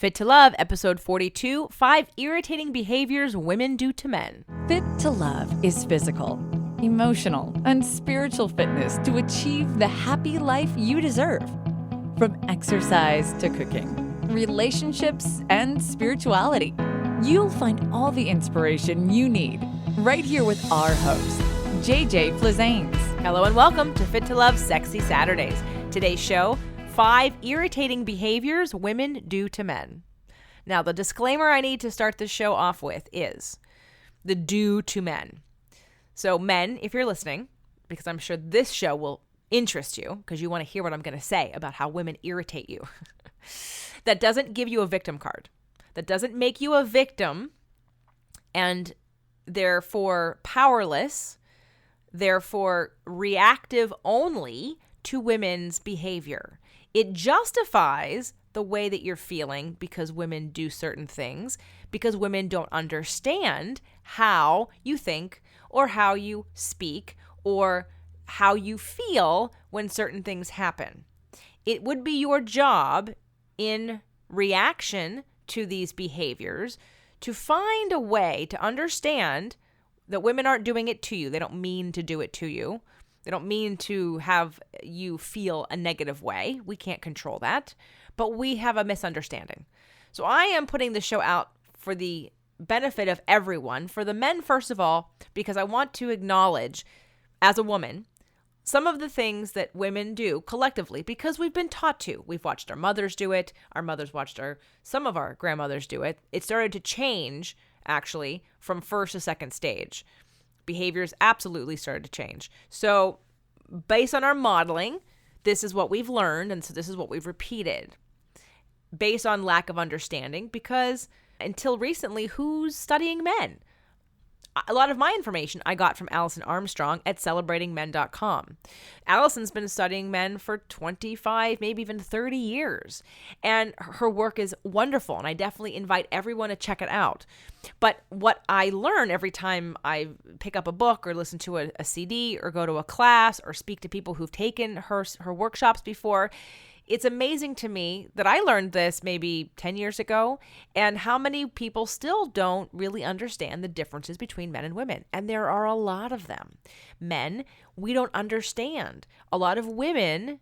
Fit to Love, episode 42, 5 Irritating Behaviors Women Do to Men. Fit to Love is physical, emotional, and spiritual fitness to achieve the happy life you deserve. From exercise to cooking, relationships, and spirituality, you'll find all the inspiration you need right here with our host, JJ Flizanes. Hello and welcome to Fit to Love Sexy Saturdays. Today's show, 5 Irritating Behaviors Women Do to Men. Now, the disclaimer I need to start this show off with is the do to men. So men, if you're listening, because I'm sure this show will interest you because you want to hear what I'm going to say about how women irritate you. That doesn't give you a victim card. That doesn't make you a victim and therefore powerless, therefore reactive only to women's behavior. It justifies the way that you're feeling because women do certain things, because women don't understand how you think or how you speak or how you feel when certain things happen. It would be your job in reaction to these behaviors to find a way to understand that women aren't doing it to you. They don't mean to do it to you. They don't mean to have you feel a negative way. We can't control that, but we have a misunderstanding. So I am putting the show out for the benefit of everyone, for the men first of all, because I want to acknowledge, as a woman, some of the things that women do collectively because we've been taught to. We've watched our mothers do it. Our mothers watched some of our grandmothers do it. It started to change, actually, from first to second stage. Behaviors absolutely started to change. So based on our modeling, this is what we've learned, and so this is what we've repeated. Based on lack of understanding, because until recently, who's studying men? A lot of my information I got from Allison Armstrong at celebratingmen.com. Allison's been studying men for 25, maybe even 30 years. And her work is wonderful, and I definitely invite everyone to check it out. But what I learn every time I pick up a book or listen to a CD or go to a class or speak to people who've taken her workshops before, it's amazing to me that I learned this maybe 10 years ago and how many people still don't really understand the differences between men and women. And there are a lot of them. Men, we don't understand. A lot of women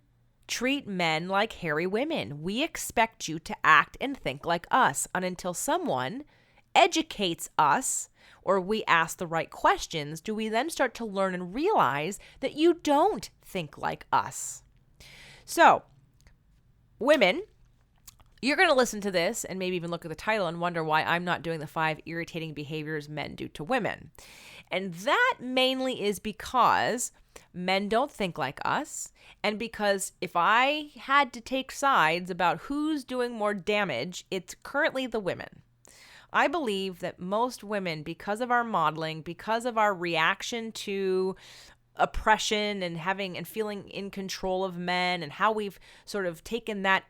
treat men like hairy women. We expect you to act and think like us. And until someone educates us or we ask the right questions, do we then start to learn and realize that you don't think like us. So, women, you're going to listen to this and maybe even look at the title and wonder why I'm not doing the 5 irritating behaviors men do to women. And that mainly is because men don't think like us, and because if I had to take sides about who's doing more damage, it's currently the women. I believe that most women, because of our modeling, because of our reaction to oppression and having and feeling in control of men and how we've sort of taken that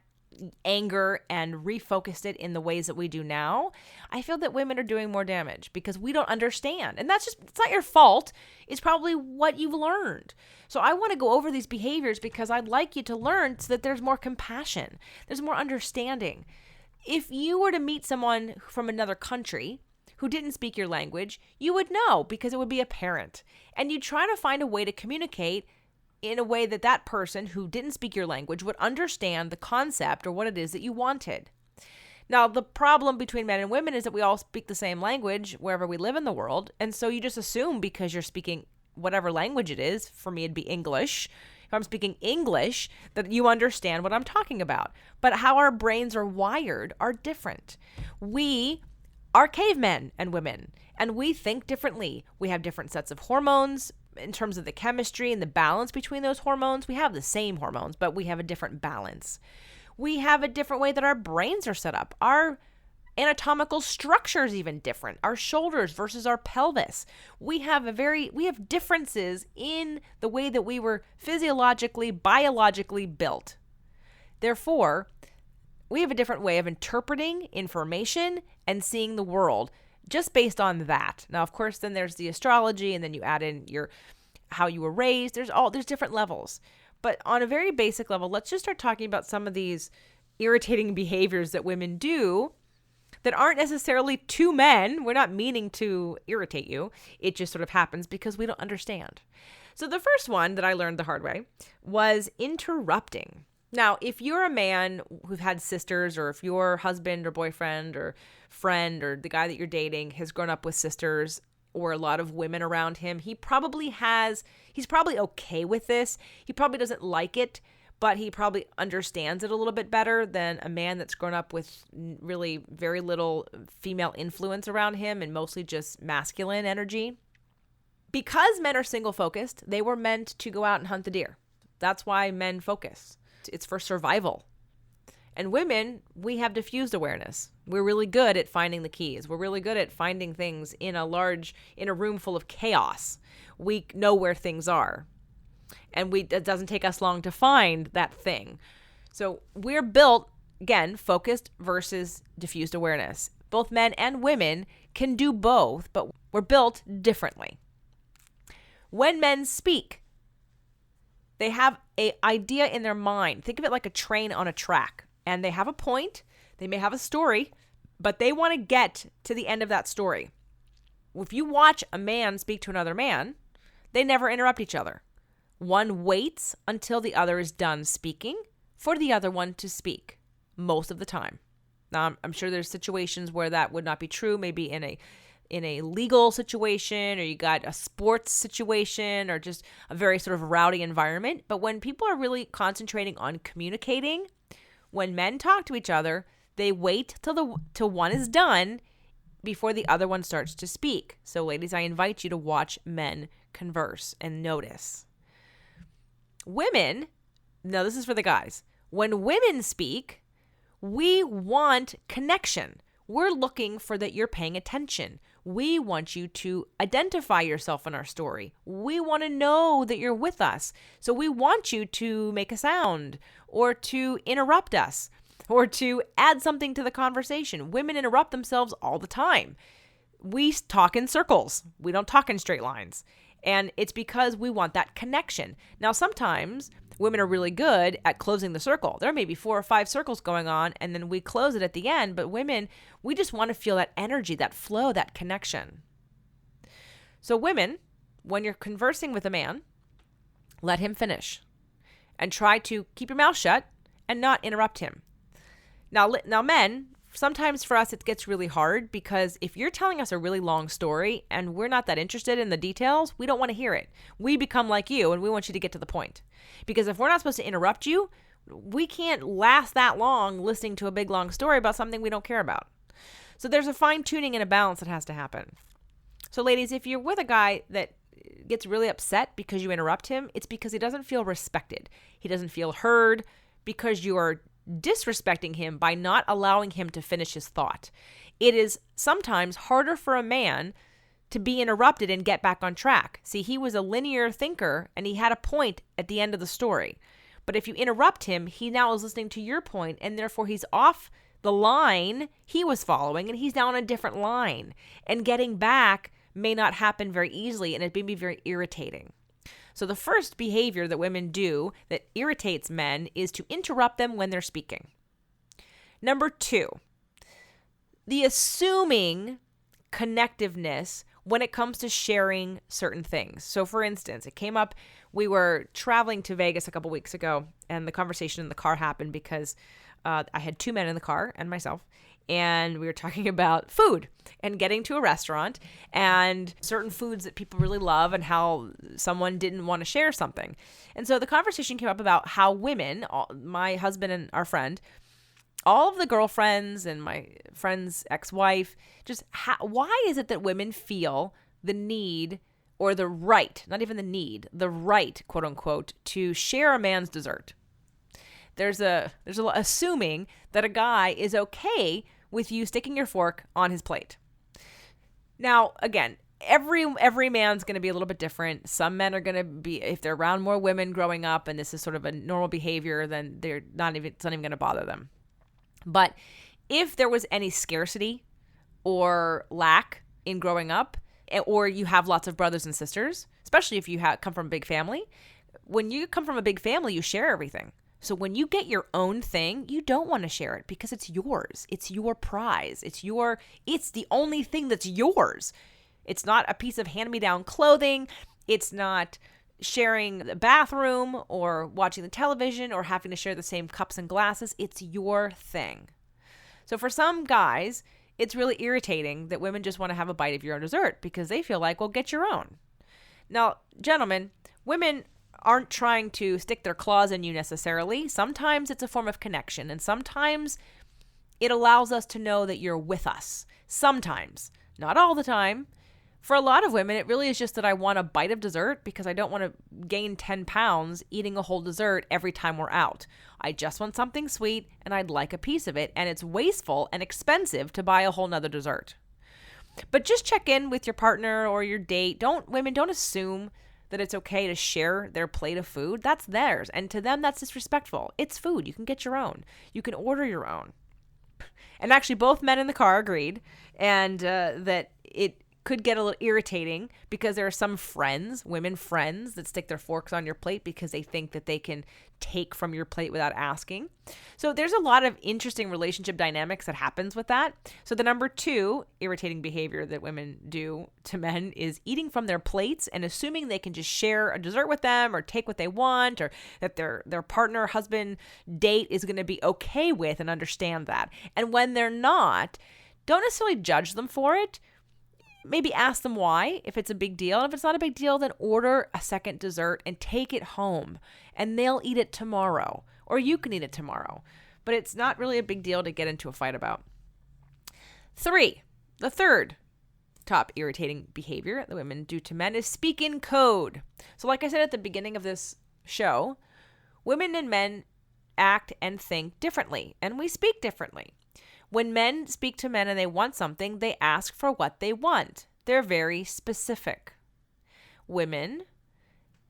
anger and refocused it in the ways that we do now, I feel that women are doing more damage because we don't understand. And it's not your fault. It's probably what you've learned. So I want to go over these behaviors because I'd like you to learn so that there's more compassion. There's more understanding. If you were to meet someone from another country who didn't speak your language, you would know because it would be apparent. And you try to find a way to communicate in a way that that person who didn't speak your language would understand the concept or what it is that you wanted. Now, the problem between men and women is that we all speak the same language wherever we live in the world. And so you just assume because you're speaking whatever language it is, for me it'd be English, if I'm speaking English, that you understand what I'm talking about. But how our brains are wired are different. We are cavemen and women, and we think differently. We have different sets of hormones in terms of the chemistry and the balance between those hormones. We have the same hormones, but we have a different balance. We have a different way that our brains are set up. Our anatomical structure is even different. Our shoulders versus our pelvis. We have differences in the way that we were physiologically, biologically built. Therefore, we have a different way of interpreting information and seeing the world just based on that. Now, of course, then there's the astrology, and then you add in how you were raised. There's different levels. But on a very basic level, let's just start talking about some of these irritating behaviors that women do that aren't necessarily to men. We're not meaning to irritate you. It just sort of happens because we don't understand. So the first one that I learned the hard way was interrupting. Now, if you're a man who've had sisters, or if your husband or boyfriend or friend or the guy that you're dating has grown up with sisters or a lot of women around him, he's probably okay with this. He probably doesn't like it, but he probably understands it a little bit better than a man that's grown up with really very little female influence around him and mostly just masculine energy. Because men are single focused, they were meant to go out and hunt the deer. That's why men focus. It's for survival. And women, we have diffused awareness. We're really good at finding the keys. We're really good at finding things in a room full of chaos. We know where things are. And it doesn't take us long to find that thing. So we're built, again, focused versus diffused awareness. Both men and women can do both, but we're built differently. When men speak, they have an idea in their mind. Think of it like a train on a track. And they have a point. They may have a story, but they want to get to the end of that story. If you watch a man speak to another man, they never interrupt each other. One waits until the other is done speaking for the other one to speak most of the time. Now, I'm sure there's situations where that would not be true, maybe in a legal situation, or you got a sports situation, or just a very sort of rowdy environment. But when people are really concentrating on communicating, when men talk to each other, they wait till one is done before the other one starts to speak. So ladies, I invite you to watch men converse and notice. Women, now this is for the guys. When women speak, we want connection. We're looking for that you're paying attention. We want you to identify yourself in our story. We want to know that you're with us. So we want you to make a sound or to interrupt us or to add something to the conversation. Women interrupt themselves all the time. We talk in circles. We don't talk in straight lines. And it's because we want that connection. Now, sometimes women are really good at closing the circle. There may be 4 or 5 circles going on, and then we close it at the end. But women, we just want to feel that energy, that flow, that connection. So women, when you're conversing with a man, let him finish and try to keep your mouth shut and not interrupt him. Now men, sometimes for us, it gets really hard because if you're telling us a really long story and we're not that interested in the details, we don't want to hear it. We become like you and we want you to get to the point. Because if we're not supposed to interrupt you, we can't last that long listening to a big, long story about something we don't care about. So there's a fine tuning and a balance that has to happen. So ladies, if you're with a guy that gets really upset because you interrupt him, it's because he doesn't feel respected. He doesn't feel heard because you are disrespecting him by not allowing him to finish his thought. It is sometimes harder for a man to be interrupted and get back on track. See, he was a linear thinker and he had a point at the end of the story. But if you interrupt him, he now is listening to your point and therefore he's off the line he was following and he's now on a different line. And getting back may not happen very easily and it may be very irritating. So the first behavior that women do that irritates men is to interrupt them when they're speaking. Number 2, the assuming connectiveness when it comes to sharing certain things. So for instance, it came up, we were traveling to Vegas a couple weeks ago and the conversation in the car happened because I had 2 men in the car and myself. And we were talking about food and getting to a restaurant and certain foods that people really love and how someone didn't want to share something. And so the conversation came up about how women, my husband and our friend, all of the girlfriends and my friend's ex-wife, just why is it that women feel the need or the right, not even the need, the right, quote unquote, to share a man's dessert? There's a assuming that a guy is okay with you sticking your fork on his plate. Now, again, every man's going to be a little bit different. Some men are going to be, if they're around more women growing up and this is sort of a normal behavior, then it's not even going to bother them. But if there was any scarcity or lack in growing up, or you have lots of brothers and sisters, especially if you come from a big family, when you come from a big family, you share everything. So when you get your own thing, you don't want to share it because it's yours. It's your prize. It's the only thing that's yours. It's not a piece of hand-me-down clothing. It's not sharing the bathroom or watching the television or having to share the same cups and glasses. It's your thing. So for some guys, it's really irritating that women just want to have a bite of your own dessert because they feel like, well, get your own. Now, gentlemen, women aren't trying to stick their claws in you necessarily. Sometimes it's a form of connection, and sometimes it allows us to know that you're with us. Sometimes, not all the time. For a lot of women, it really is just that I want a bite of dessert because I don't want to gain 10 pounds eating a whole dessert every time we're out. I just want something sweet and I'd like a piece of it, and it's wasteful and expensive to buy a whole nother dessert. But just check in with your partner or your date. Women don't assume that it's okay to share their plate of food. That's theirs. And to them, that's disrespectful. It's food. You can get your own. You can order your own. And actually, both men in the car agreed, and that it could get a little irritating because there are some women friends, that stick their forks on your plate because they think that they can take from your plate without asking. So there's a lot of interesting relationship dynamics that happens with that. So the number 2 irritating behavior that women do to men is eating from their plates and assuming they can just share a dessert with them or take what they want, or that their partner, husband, date is going to be okay with and understand that. And when they're not, don't necessarily judge them for it. Maybe ask them why, if it's a big deal. And if it's not a big deal, then order a second dessert and take it home, and they'll eat it tomorrow, or you can eat it tomorrow. But it's not really a big deal to get into a fight about. 3, the third top irritating behavior that women do to men is speak in code. So like I said at the beginning of this show, women and men act and think differently, and we speak differently. When men speak to men and they want something, they ask for what they want. They're very specific. Women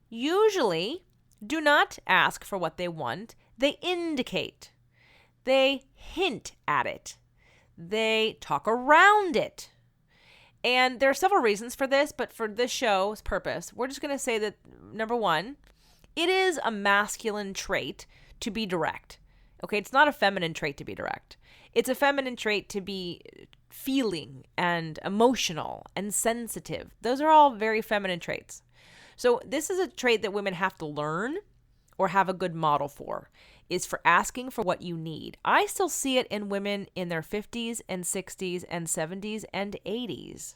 usually do not ask for what they want. They indicate. They hint at it. They talk around it. And there are several reasons for this, but for this show's purpose, we're just going to say that, number 1, it is a masculine trait to be direct. Okay, it's not a feminine trait to be direct. It's a feminine trait to be feeling and emotional and sensitive. Those are all very feminine traits. So this is a trait that women have to learn or have a good model for, is for asking for what you need. I still see it in women in their 50s and 60s and 70s and 80s.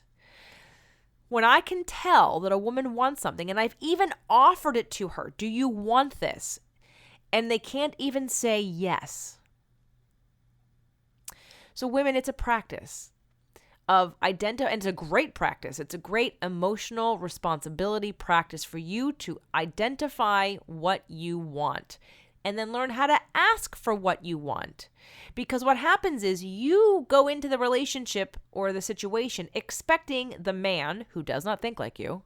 When I can tell that a woman wants something, and I've even offered it to her, do you want this? And they can't even say yes. So women, it's a practice of and it's a great practice. It's a great emotional responsibility practice for you to identify what you want and then learn how to ask for what you want. Because what happens is you go into the relationship or the situation expecting the man, who does not think like you,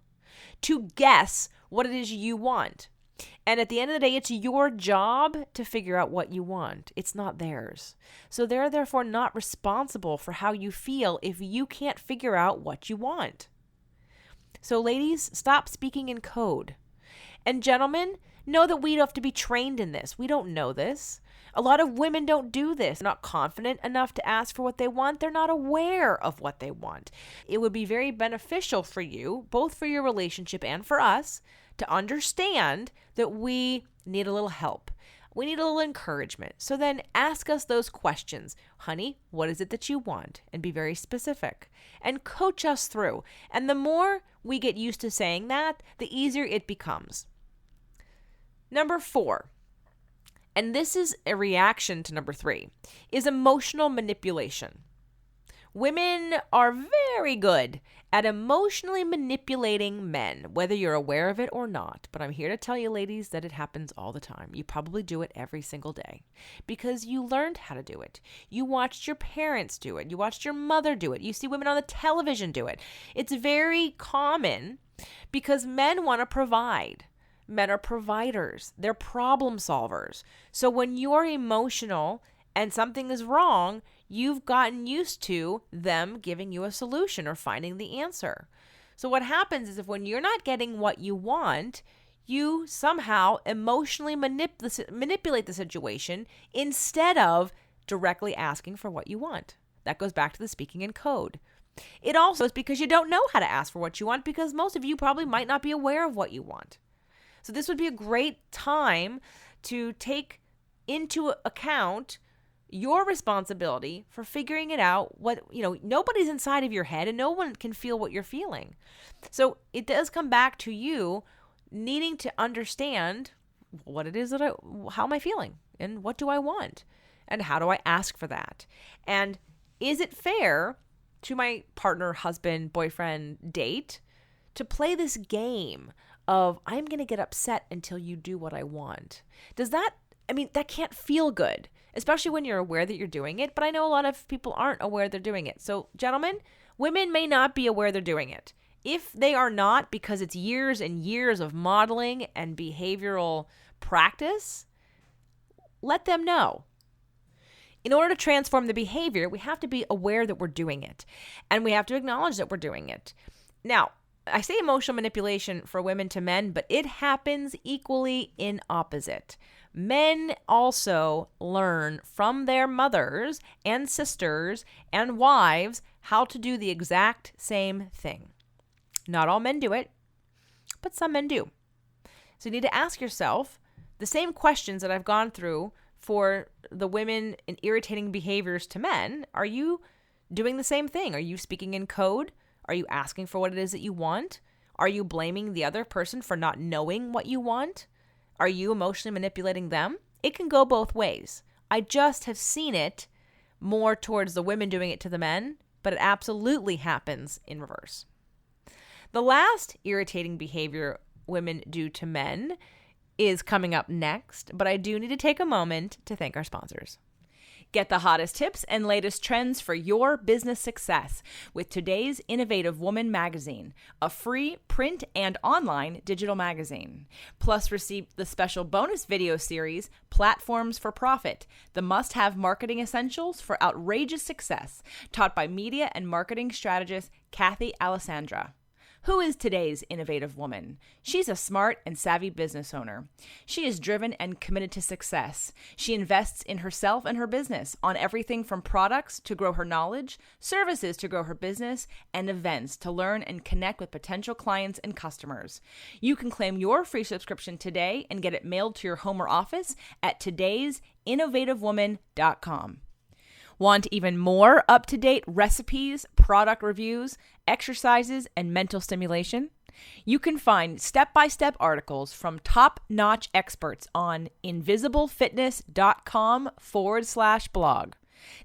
to guess what it is you want. And at the end of the day, it's your job to figure out what you want. It's not theirs. So they're therefore not responsible for how you feel if you can't figure out what you want. So ladies, stop speaking in code. And gentlemen, know that we have to be trained in this. We don't know this. A lot of women don't do this. They're not confident enough to ask for what they want. They're not aware of what they want. It would be very beneficial for you, both for your relationship and for us, to understand that we need a little help. We need a little encouragement. So then ask us those questions. Honey, what is it that you want? And be very specific. And coach us through. And the more we get used to saying that, the easier it becomes. Number 4, and this is a reaction to number 3, is emotional manipulation. Women are very good at emotionally manipulating men, whether you're aware of it or not. But I'm here to tell you, ladies, that it happens all the time. You probably do it every single day because you learned how to do it. You watched your parents do it. You watched your mother do it. You see women on the television do it. It's very common because men want to provide. Men are providers. They're problem solvers. So when you're emotional and something is wrong, you've gotten used to them giving you a solution or finding the answer. So what happens is if when you're not getting what you want, you somehow emotionally manipulate the situation instead of directly asking for what you want. That goes back to the speaking in code. It also is because you don't know how to ask for what you want, because most of you probably might not be aware of what you want. So this would be a great time to take into account your responsibility for figuring it out. Nobody's inside of your head and no one can feel what you're feeling. So it does come back to you needing to understand what it is how am I feeling and what do I want and how do I ask for that? And is it fair to my partner, husband, boyfriend, date to play this game of I'm going to get upset until you do what I want? That can't feel good, especially when you're aware that you're doing it. But I know a lot of people aren't aware they're doing it. So gentlemen, women may not be aware they're doing it. If they are not, because it's years and years of modeling and behavioral practice, let them know. In order to transform the behavior, we have to be aware that we're doing it, and we have to acknowledge that we're doing it. Now, I say emotional manipulation for women to men, but it happens equally in opposite. Men also learn from their mothers and sisters and wives how to do the exact same thing. Not all men do it, but some men do. So you need to ask yourself the same questions that I've gone through for the women in irritating behaviors to men. Are you doing the same thing? Are you speaking in code? Are you asking for what it is that you want? Are you blaming the other person for not knowing what you want? Are you emotionally manipulating them? It can go both ways. I just have seen it more towards the women doing it to the men, but it absolutely happens in reverse. The last irritating behavior women do to men is coming up next, but I do need to take a moment to thank our sponsors. Get the hottest tips and latest trends for your business success with today's Innovative Woman magazine, a free print and online digital magazine. Plus, receive the special bonus video series, Platforms for Profit, the must-have marketing essentials for outrageous success, taught by media and marketing strategist Kathy Alessandra. Who is today's innovative woman? She's a smart and savvy business owner. She is driven and committed to success. She invests in herself and her business on everything from products to grow her knowledge, services to grow her business, and events to learn and connect with potential clients and customers. You can claim your free subscription today and get it mailed to your home or office at today'sinnovativewoman.com. Want even more up-to-date recipes, product reviews, exercises, and mental stimulation? You can find step-by-step articles from top-notch experts on invisiblefitness.com/blog.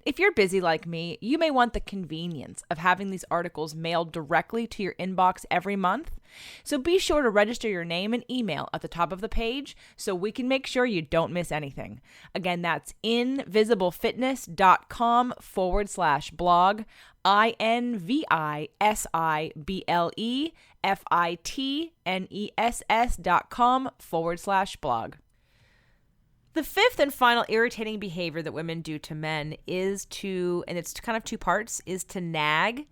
If you're busy like me, you may want the convenience of having these articles mailed directly to your inbox every month. So be sure to register your name and email at the top of the page so we can make sure you don't miss anything. Again, that's invisiblefitness.com/blog, invisiblefitness.com/blog. The fifth and final irritating behavior that women do to men is and it's kind of two parts, is to nag,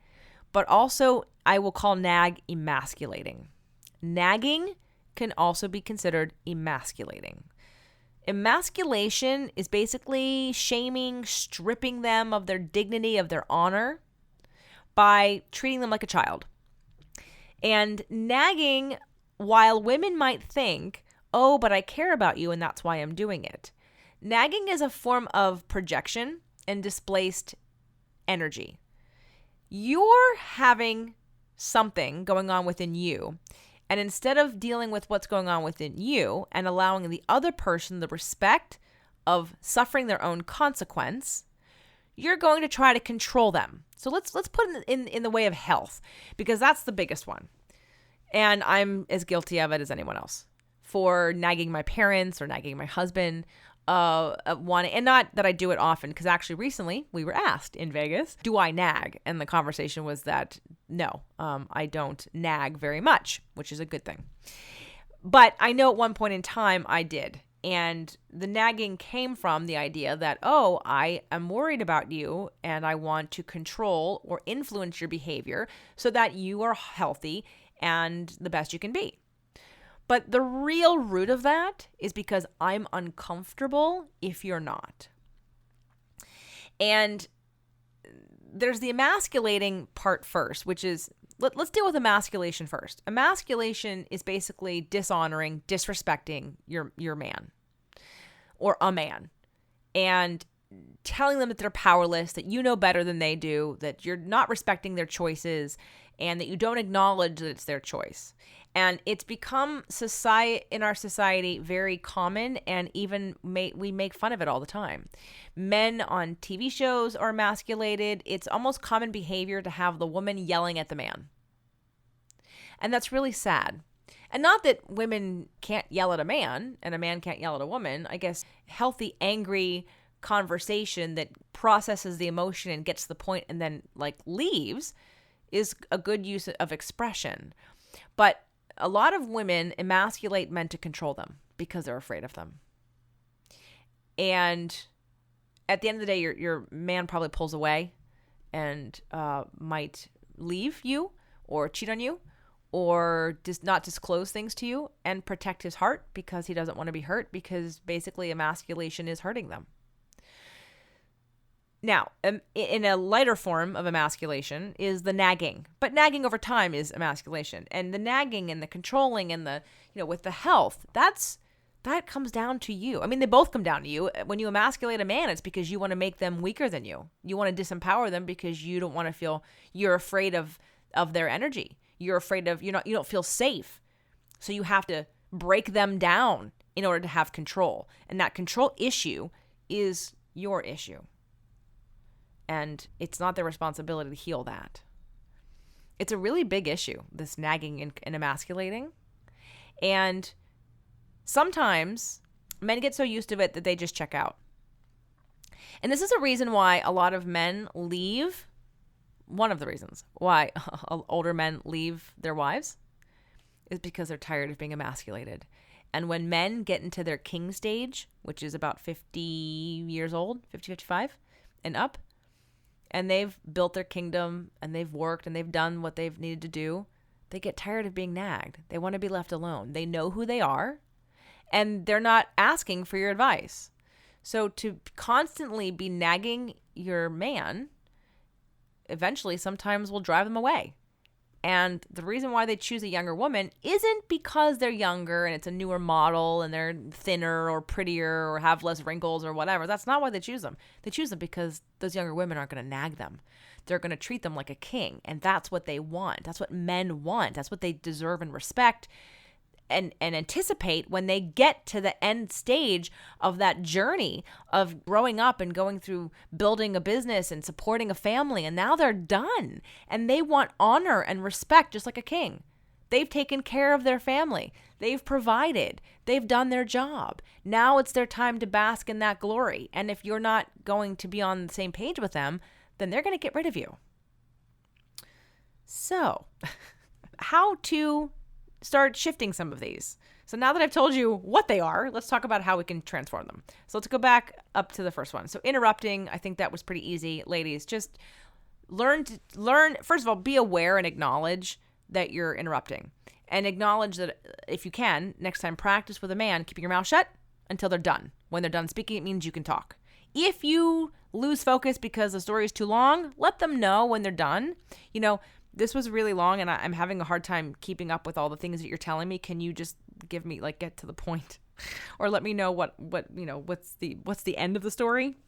but also I will call nag emasculating. Nagging can also be considered emasculating. Emasculation is basically shaming, stripping them of their dignity, of their honor, by treating them like a child. And nagging, while women might think, oh, but I care about you and that's why I'm doing it. Nagging is a form of projection and displaced energy. You're having something going on within you, and instead of dealing with what's going on within you and allowing the other person the respect of suffering their own consequence, you're going to try to control them. So let's put it in the way of health, because that's the biggest one. And I'm as guilty of it as anyone else. For nagging my parents or nagging my husband, and not that I do it often, because actually recently we were asked in Vegas, do I nag? And the conversation was that no, I don't nag very much, which is a good thing. But I know at one point in time I did. And the nagging came from the idea that, oh, I am worried about you and I want to control or influence your behavior so that you are healthy and the best you can be. But the real root of that is because I'm uncomfortable if you're not. And there's the emasculating part first, which is, let's deal with emasculation first. Emasculation is basically dishonoring, disrespecting your man or a man, and telling them that they're powerless, that you know better than they do, that you're not respecting their choices, and that you don't acknowledge that it's their choice. And it's become in our society very common, and even we make fun of it all the time. Men on TV shows are emasculated. It's almost common behavior to have the woman yelling at the man. And that's really sad. And not that women can't yell at a man and a man can't yell at a woman. I guess healthy, angry conversation that processes the emotion and gets to the point and then leaves is a good use of expression. But a lot of women emasculate men to control them because they're afraid of them. And at the end of the day, your man probably pulls away and might leave you or cheat on you or just not disclose things to you and protect his heart because he doesn't want to be hurt, because basically emasculation is hurting them. Now, in a lighter form of emasculation is the nagging. But nagging over time is emasculation. And the nagging and the controlling and the, with the health, that comes down to you. I mean, they both come down to you. When you emasculate a man, it's because you want to make them weaker than you. You want to disempower them because you don't want to feel, you're afraid of their energy. You're afraid of, you don't feel safe. So you have to break them down in order to have control. And that control issue is your issue. And it's not their responsibility to heal that. It's a really big issue, this nagging and emasculating. And sometimes men get so used to it that they just check out. And this is a reason why a lot of men leave. One of the reasons why older men leave their wives is because they're tired of being emasculated. And when men get into their king stage, which is about 50 years old, 50, 55 and up, and they've built their kingdom and they've worked and they've done what they've needed to do, they get tired of being nagged. They want to be left alone. They know who they are and they're not asking for your advice. So to constantly be nagging your man eventually sometimes will drive them away. And the reason why they choose a younger woman isn't because they're younger and it's a newer model and they're thinner or prettier or have less wrinkles or whatever. That's not why they choose them. They choose them because those younger women aren't going to nag them. They're going to treat them like a king. And that's what they want. That's what men want. That's what they deserve and respect and anticipate when they get to the end stage of that journey of growing up and going through building a business and supporting a family. And now they're done and they want honor and respect just like a king. They've taken care of their family. They've provided. They've done their job. Now it's their time to bask in that glory. And if you're not going to be on the same page with them, then they're going to get rid of you. So, how to start shifting some of these. So now that I've told you what they are, let's talk about how we can transform them. So let's go back up to the first one. So interrupting, I think that was pretty easy. Ladies, just learn, first of all, be aware and acknowledge that you're interrupting. And acknowledge that if you can, next time practice with a man, keeping your mouth shut until they're done. When they're done speaking, it means you can talk. If you lose focus because the story is too long, let them know when they're done. This was really long and I'm having a hard time keeping up with all the things that you're telling me. Can you just give me, get to the point or let me know what's the end of the story?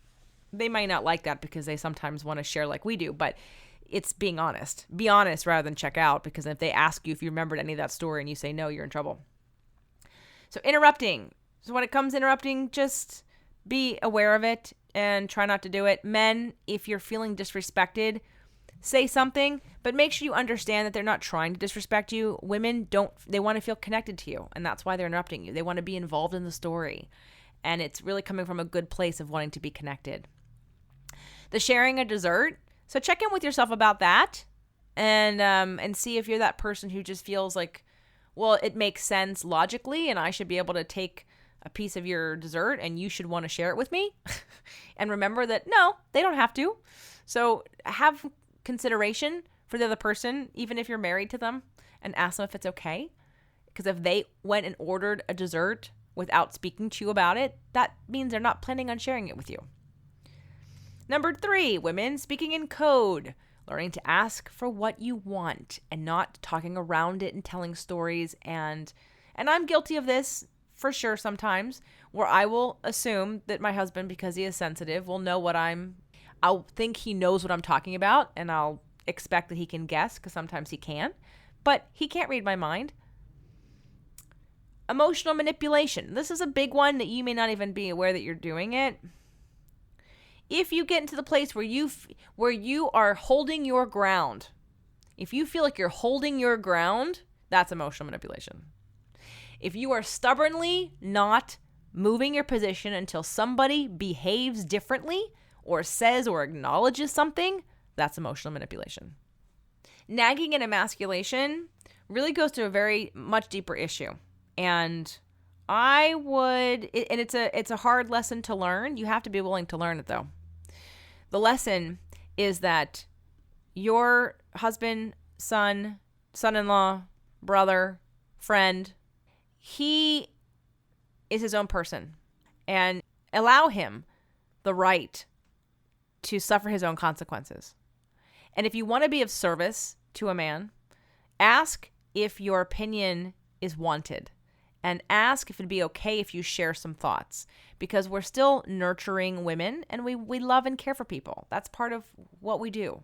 They might not like that because they sometimes want to share like we do, but it's being honest. Be honest rather than check out, because if they ask you if you remembered any of that story and you say no, you're in trouble. So interrupting. So when it comes to interrupting, just be aware of it and try not to do it. Men, if you're feeling disrespected, say something, but make sure you understand that they're not trying to disrespect you. Women they want to feel connected to you, and that's why they're interrupting you. They want to be involved in the story, and it's really coming from a good place of wanting to be connected. The sharing a dessert. So check in with yourself about that and see if you're that person who just feels like, well, it makes sense logically, and I should be able to take a piece of your dessert and you should want to share it with me. And remember that, no, they don't have to. So have consideration for the other person, even if you're married to them, and ask them if it's okay. Because if they went and ordered a dessert without speaking to you about it, that means they're not planning on sharing it with you. Number 3, women, speaking in code, learning to ask for what you want and not talking around it and telling stories. And I'm guilty of this for sure sometimes, where I will assume that my husband, because he is sensitive, will know I'll think he knows what I'm talking about, and I'll expect that he can guess, because sometimes he can, but he can't read my mind. Emotional manipulation. This is a big one that you may not even be aware that you're doing it. If you get into the place where you are holding your ground, if you feel like you're holding your ground, that's emotional manipulation. If you are stubbornly not moving your position until somebody behaves differently or says or acknowledges something, that's emotional manipulation. Nagging and emasculation really goes to a very much deeper issue. And it's a hard lesson to learn. You have to be willing to learn it, though. The lesson is that your husband, son, son-in-law, brother, friend, he is his own person, and allow him the right to suffer his own consequences. And if you want to be of service to a man, ask if your opinion is wanted, and ask if it'd be okay if you share some thoughts, because we're still nurturing women, and we love and care for people. That's part of what we do.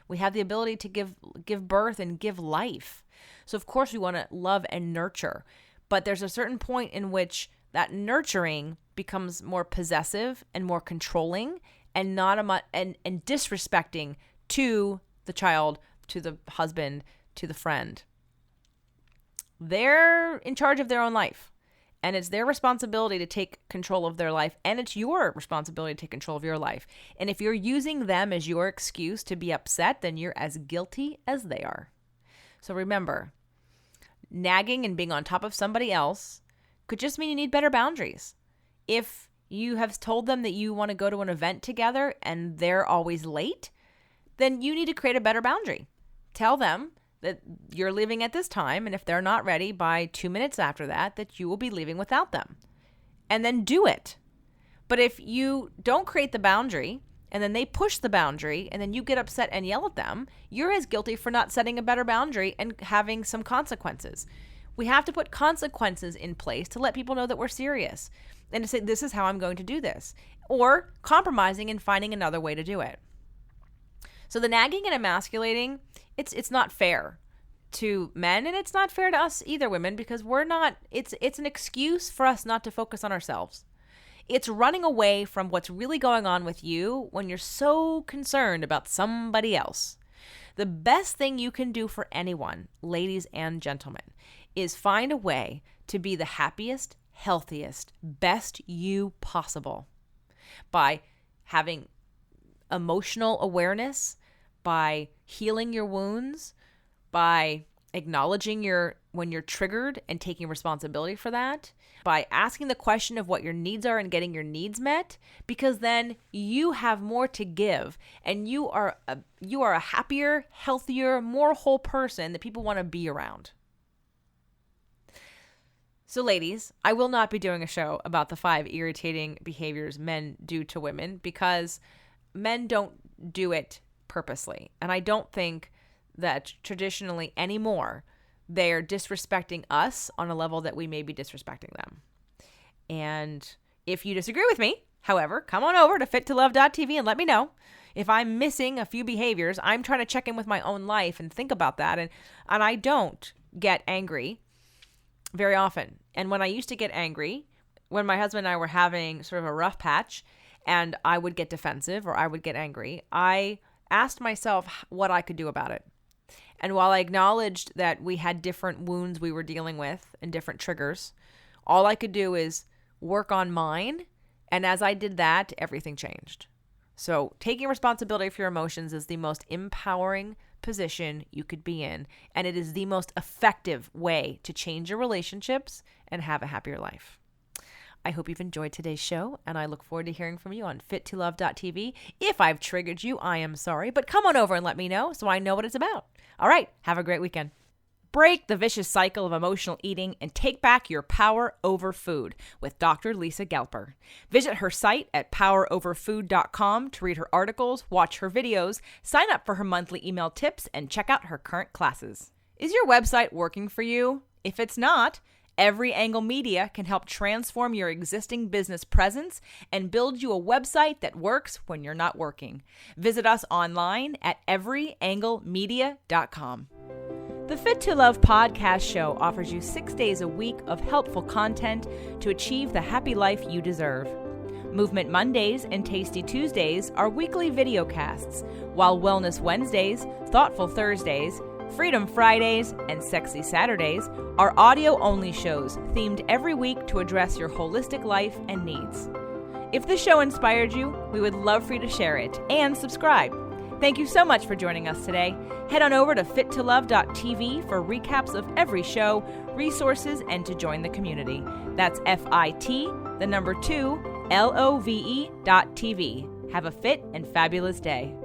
We have the ability to give birth and give life. So of course we want to love and nurture, but there's a certain point in which that nurturing becomes more possessive and more controlling, and and disrespecting to the child, to the husband, to the friend. They're in charge of their own life, and it's their responsibility to take control of their life, and it's your responsibility to take control of your life. And if you're using them as your excuse to be upset, then you're as guilty as they are. So remember, nagging and being on top of somebody else could just mean you need better boundaries. If you have told them that you want to go to an event together and they're always late, then you need to create a better boundary. Tell them that you're leaving at this time, and if they're not ready by 2 minutes after that, that you will be leaving without them. And then do it. But if you don't create the boundary, and then they push the boundary, and then you get upset and yell at them, you're as guilty for not setting a better boundary and having some consequences. We have to put consequences in place to let people know that we're serious, and to say, this is how I'm going to do this, or compromising and finding another way to do it. So the nagging and emasculating, it's not fair to men, and it's not fair to us either, women, because it's an excuse for us not to focus on ourselves. It's running away from what's really going on with you when you're so concerned about somebody else. The best thing you can do for anyone, ladies and gentlemen, is find a way to be the happiest, healthiest, best you possible by having emotional awareness, by healing your wounds, by acknowledging when you're triggered and taking responsibility for that, by asking the question of what your needs are and getting your needs met, because then you have more to give, and you are a happier, healthier, more whole person that people want to be around. So ladies, I will not be doing a show about the 5 irritating behaviors men do to women, because men don't do it purposely. And I don't think that traditionally anymore they're disrespecting us on a level that we may be disrespecting them. And if you disagree with me, however, come on over to fittolove.tv and let me know. If I'm missing a few behaviors, I'm trying to check in with my own life and think about that. And I don't get angry very often. And when I used to get angry, when my husband and I were having sort of a rough patch and I would get defensive or I would get angry, I asked myself what I could do about it. And while I acknowledged that we had different wounds we were dealing with and different triggers, all I could do is work on mine. And as I did that, everything changed. So taking responsibility for your emotions is the most empowering position you could be in. And it is the most effective way to change your relationships and have a happier life. I hope you've enjoyed today's show, and I look forward to hearing from you on fittolove.tv. If I've triggered you, I am sorry, but come on over and let me know so I know what it's about. All right, have a great weekend. Break the vicious cycle of emotional eating and take back your power over food with Dr. Lisa Gelper. Visit her site at poweroverfood.com to read her articles, watch her videos, sign up for her monthly email tips, and check out her current classes. Is your website working for you? If it's not, Every Angle Media can help transform your existing business presence and build you a website that works when you're not working. Visit us online at everyanglemedia.com. The Fit to Love podcast show offers you 6 days a week of helpful content to achieve the happy life you deserve. Movement Mondays and Tasty Tuesdays are weekly video casts, while Wellness Wednesdays, Thoughtful Thursdays, Freedom Fridays, and Sexy Saturdays are audio-only shows themed every week to address your holistic life and needs. If the show inspired you, we would love for you to share it and subscribe. Thank you so much for joining us today. Head on over to fittolove.tv for recaps of every show, resources, and to join the community. That's FIT, the number 2, LOVE.TV. Have a fit and fabulous day.